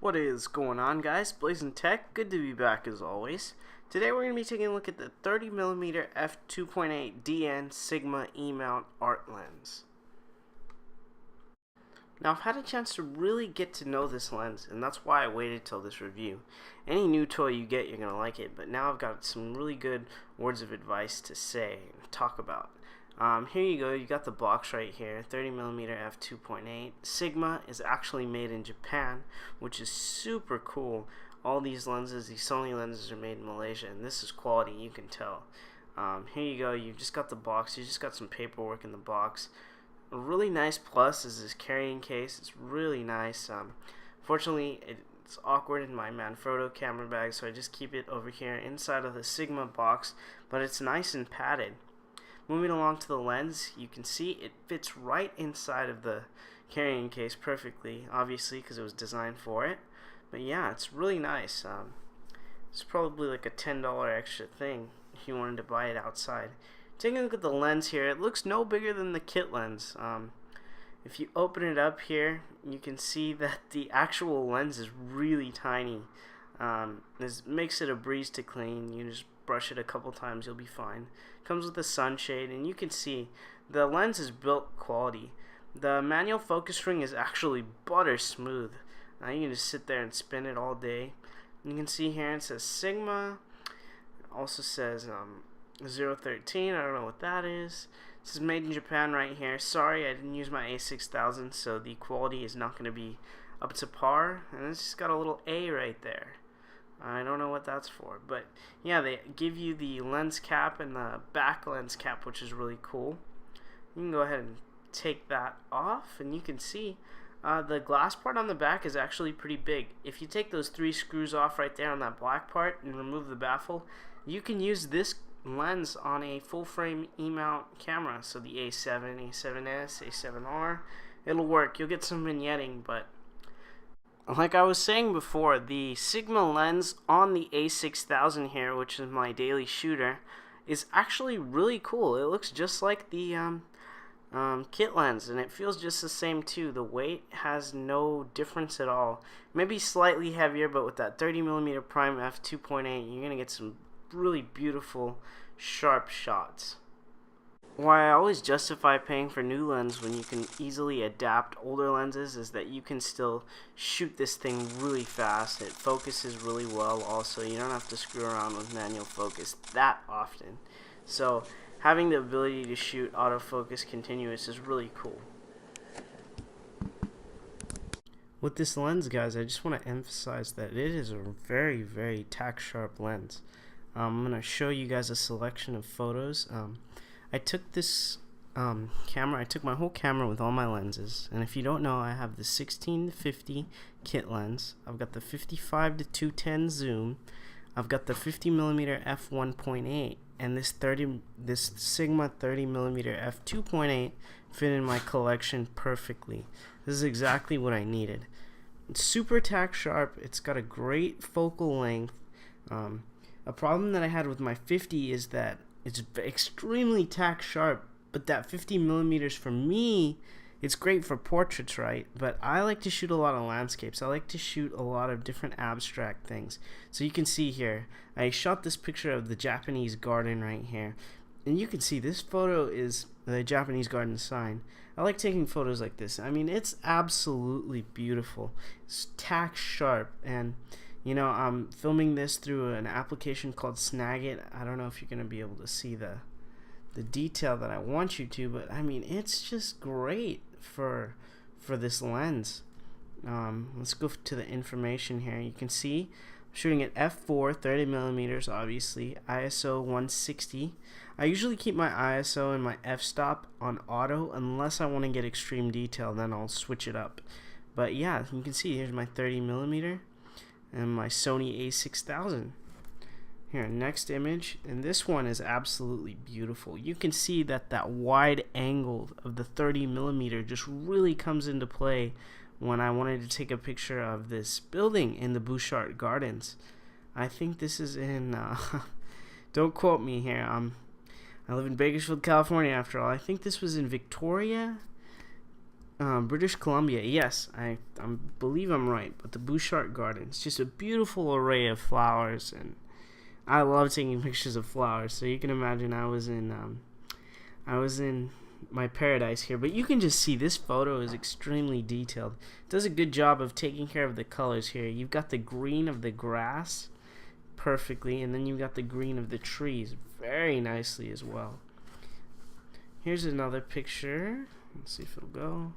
What is going on, guys? Blazing Tech, good to be back as always. Today we're going to be taking a look at the 30mm F2.8 DN Sigma E-mount art lens. Now I've had a chance to really get to know this lens, and that's why I waited till this review. Any new toy you get, you're going to like it, but now I've got some really good words of advice to say and talk about. Here you go, you got the box right here, 30mm f2.8. Sigma is actually made in Japan, which is super cool. All these lenses, these Sony lenses, are made in Malaysia, and this is quality, you can tell. Here you go, you've just got the box, you just got some paperwork in the box. A really nice plus is this carrying case. It's really nice. Fortunately, it's awkward in my Manfrotto camera bag, so I just keep it over here inside of the Sigma box, but it's nice and padded. Moving along to the lens, you can see it fits right inside of the carrying case perfectly, obviously because it was designed for it. But yeah, it's really nice. It's probably like a $10 extra thing if you wanted to buy it outside. Taking a look at the lens here, it looks no bigger than the kit lens. If you open it up here, you can see that the actual lens is really tiny. This makes it a breeze to clean. You just brush it a couple times, you'll be fine. Comes with a sunshade, and you can see the lens is built quality. The manual focus ring is actually butter smooth. You can just sit there and spin it all day. You can see here it says Sigma. It also says 013. I don't know what that is. This is made in Japan right here. Sorry, I didn't use my A6000, so the quality is not going to be up to par. And it's just got a little A right there. I don't know what that's for, but yeah, they give you the lens cap and the back lens cap, which is really cool. You can go ahead and take that off, and you can see the glass part on the back is actually pretty big. If you take those 3 screws off right there on that black part and remove the baffle, you can use this lens on a full frame E-mount camera, so the A7, A7S, A7R, it'll work. You'll get some vignetting, but like I was saying before, the Sigma lens on the A6000 here, which is my daily shooter, is actually really cool. It looks just like the kit lens, and it feels just the same too. The weight has no difference at all. Maybe slightly heavier, but with that 30mm prime f2.8, you're gonna get some really beautiful, sharp shots. Why I always justify paying for new lens when you can easily adapt older lenses is that you can still shoot this thing really fast. It focuses really well also. You don't have to screw around with manual focus that often. So having the ability to shoot autofocus continuous is really cool. With this lens, guys, I just want to emphasize that it is a very, very tack sharp lens. I'm going to show you guys a selection of photos. I took this camera, I took my whole camera with all my lenses, and if you don't know, I have the 16-50 kit lens, I've got the 55-210 zoom, I've got the 50mm f1.8, and this Sigma 30mm f2.8 fit in my collection perfectly. This is exactly what I needed. It's super tack sharp, it's got a great focal length. A problem that I had with my 50 is that it's extremely tack sharp, but that 50mm for me, it's great for portraits, right? But I like to shoot a lot of landscapes. I like to shoot a lot of different abstract things. So you can see here, I shot this picture of the Japanese garden right here, and you can see this photo is the Japanese garden sign. I like taking photos like this. I mean, it's absolutely beautiful. It's tack sharp, and you know, I'm filming this through an application called Snagit. I don't know if you're going to be able to see the detail that I want you to, but I mean, it's just great for this lens. Let's go to the information here. You can see I'm shooting at f4, 30mm, obviously, ISO 160. I usually keep my ISO and my f-stop on auto unless I want to get extreme detail, then I'll switch it up. But yeah, you can see here's my 30mm. And my Sony A6000. Here, next image, and this one is absolutely beautiful. You can see that that wide angle of the 30mm just really comes into play when I wanted to take a picture of this building in the Bouchard Gardens. I think this is in, don't quote me here, I live in Bakersfield, California after all. I think this was in Victoria. British Columbia. Yes, I believe I'm right. But the Bouchard Gardens, just a beautiful array of flowers, and I love taking pictures of flowers. So you can imagine I was in my paradise here. But you can just see this photo is extremely detailed. It does a good job of taking care of the colors here. You've got the green of the grass perfectly, and then you've got the green of the trees very nicely as well. Here's another picture. Let's see if it'll go.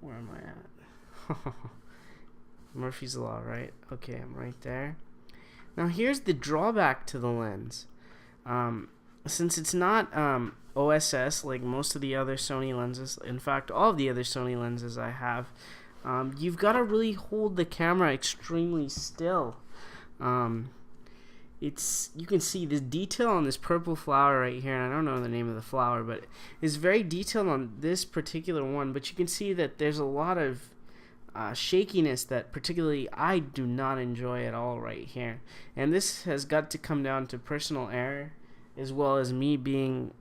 Where am I at? Murphy's Law, right? Okay, I'm right there. Now here's the drawback to the lens. Since it's not OSS like most of the other Sony lenses, in fact all of the other Sony lenses I have, you've got to really hold the camera extremely still. You can see the detail on this purple flower right here, and I don't know the name of the flower, but it's very detailed on this particular one. But you can see that there's a lot of shakiness that particularly I do not enjoy at all right here. And this has got to come down to personal error, as well as me being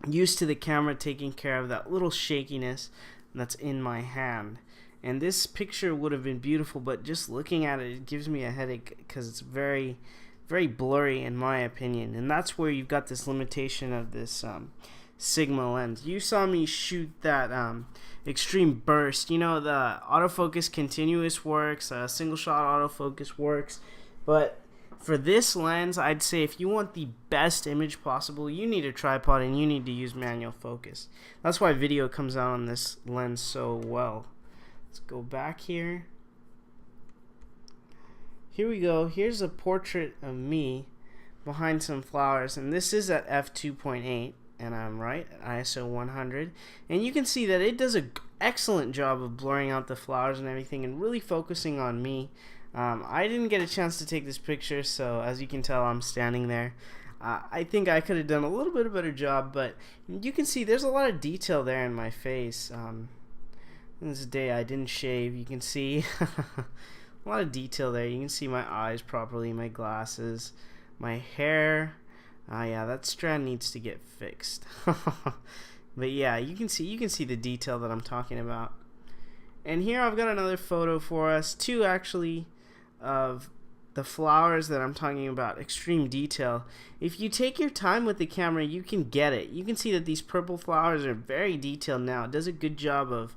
used to the camera taking care of that little shakiness that's in my hand. And this picture would have been beautiful, but just looking at it, it gives me a headache because it's very, very blurry in my opinion. And that's where you've got this limitation of this Sigma lens. You saw me shoot that extreme burst. You know, the autofocus continuous works, single shot autofocus works, but for this lens, I'd say if you want the best image possible, you need a tripod and you need to use manual focus. That's why video comes out on this lens so well. Let's go back here. Here we go. Here's a portrait of me behind some flowers, and this is at F2.8, and I'm right at ISO 100. And you can see that it does an excellent job of blurring out the flowers and everything and really focusing on me. I didn't get a chance to take this picture, so as you can tell, I'm standing there. I think I could have done a little bit of a better job, but you can see there's a lot of detail there in my face. This day I didn't shave. You can see a lot of detail there. You can see my eyes properly, my glasses, my hair. Yeah, that strand needs to get fixed. But yeah, you can see the detail that I'm talking about. And here I've got another photo for us, two actually, of the flowers that I'm talking about, extreme detail. If you take your time with the camera, you can get it. You can see that these purple flowers are very detailed now. It does a good job of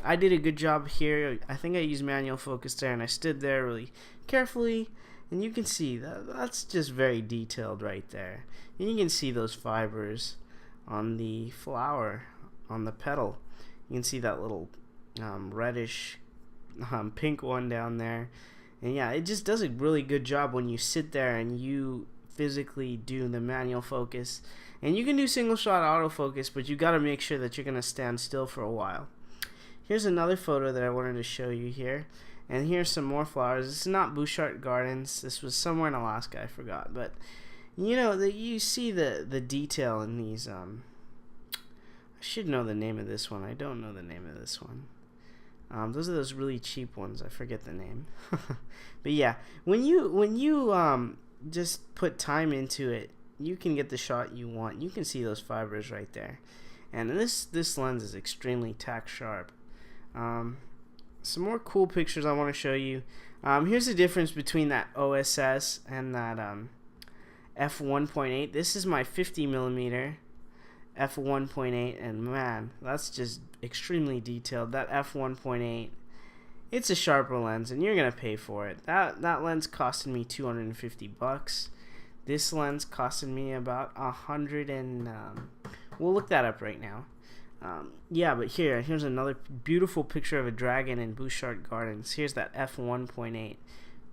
I did a good job here. I think I used manual focus there, and I stood there really carefully, and you can see that's just very detailed right there. And you can see those fibers on the flower, on the petal. You can see that little reddish pink one down there. And yeah, it just does a really good job when you sit there and you physically do the manual focus. And you can do single shot autofocus, but you got to make sure that you're going to stand still for a while. Here's another photo that I wanted to show you here. And here's some more flowers. This is not Bouchard Gardens. This was somewhere in Alaska, I forgot. But you know, you see the detail in these. I should know the name of this one. I don't know the name of this one. Those are those really cheap ones. I forget the name. But yeah, when you just put time into it, you can get the shot you want. You can see those fibers right there. And this lens is extremely tack sharp. Some more cool pictures I want to show you. Here's the difference between that OSS and that f1.8. This is my 50mm f1.8, and man, that's just extremely detailed. That f1.8, it's a sharper lens, and you're gonna pay for it. That lens costed me $250. This lens costed me about 100 and we'll look that up right now. Yeah, but here's another beautiful picture of a dragon in Bouchard Gardens. Here's that f1.8.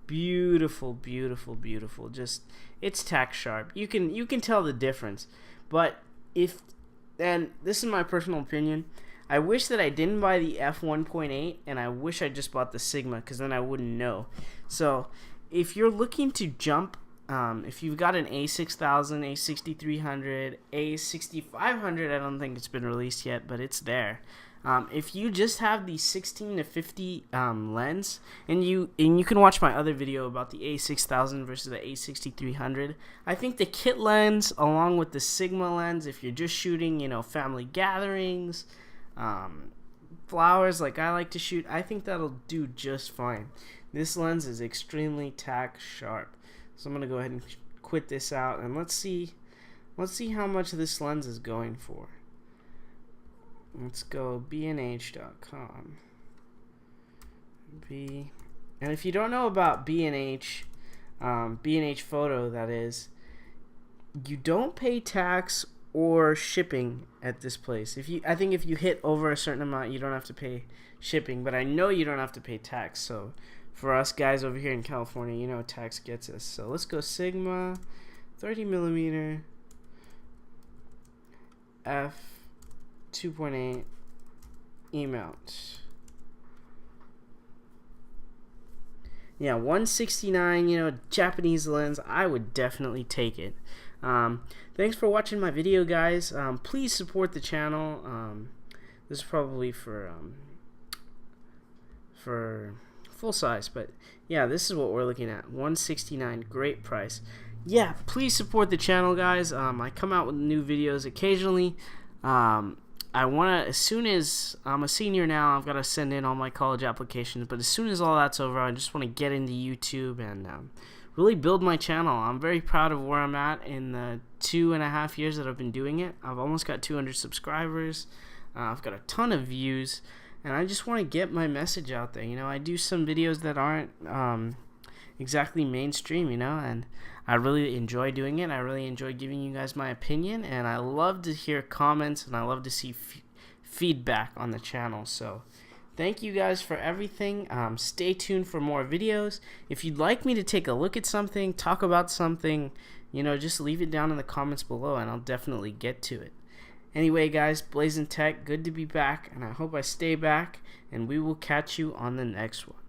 Beautiful, beautiful, beautiful. Just, it's tack sharp. You can tell the difference. But and this is my personal opinion, I wish that I didn't buy the f1.8, and I wish I just bought the Sigma, because then I wouldn't know. So if you're looking to jump, if you've got an A6000, A6300, A6500, I don't think it's been released yet, but it's there. If you just have the 16 to 50 lens, and you can watch my other video about the A6000 versus the A6300. I think the kit lens, along with the Sigma lens, if you're just shooting, family gatherings, flowers like I like to shoot, I think that'll do just fine. This lens is extremely tack sharp. So I'm gonna go ahead and quit this out, and let's see how much this lens is going for. Let's go bnh.com. And if you don't know about B&H, B&H Photo, that is, you don't pay tax or shipping at this place. I think if you hit over a certain amount, you don't have to pay shipping, but I know you don't have to pay tax. So for us guys over here in California, tax gets us. So let's go Sigma 30mm F2.8 E-mount. Yeah, 169, Japanese lens. I would definitely take it. Thanks for watching my video, guys. Please support the channel. This is probably for full size, but yeah, this is what we're looking at. 169, great price. Yeah, please support the channel, guys. I come out with new videos occasionally. I want to, as soon as I'm a senior now, I've got to send in all my college applications, but as soon as all that's over, I just want to get into YouTube and really build my channel. I'm very proud of where I'm at in the 2.5 years that I've been doing it. I've almost got 200 subscribers. I've got a ton of views, and I just want to get my message out there. I do some videos that aren't exactly mainstream, and I really enjoy doing it. I really enjoy giving you guys my opinion, and I love to hear comments, and I love to see feedback on the channel. So thank you guys for everything. Stay tuned for more videos. If you'd like me to take a look at something, talk about something, just leave it down in the comments below, and I'll definitely get to it. Anyway, guys, Blazing Tech, good to be back, and I hope I stay back, and we will catch you on the next one.